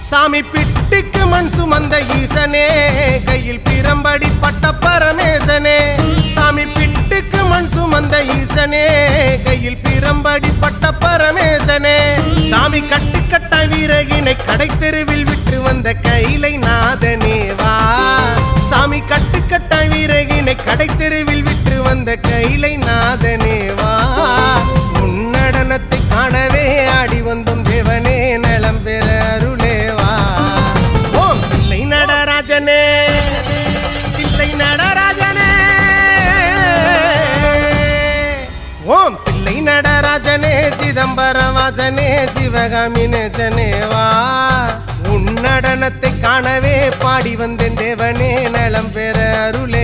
சாமி பிட்டுக்கு மண் சுமந்த ஈசனே, கையில் பிரம்படி பட்ட பரமேசனே. சாமி பிட்டுக்கு மண் சுமந்த ஈசனே, கையில் பிரம்படி பட்ட பரமேசனே. சாமி கட்டுக்கட்ட வீரகினை கடை தெருவில் விட்டு வந்த கைலை நாதனே வா. சாமி கட்டுக்கட்ட வீரகினை கடை தெருவில் விட்டு வந்த கைலை நாதனே வா. உன்னடனத்தை காணவே ஆடி வந்தோம் தேவனே, நலம் பெற அருளேவா. ஓம் தில்லை நடராஜனே, தில்லை நடராஜனே. ஓம் தில்லை நடராஜனே, சிதம்பரவாசனே, சிவகாமி நேசனே வா. உன்னடனத்தை காணவே பாடி வந்தேன் தேவனே, நலம் பெற அருளே.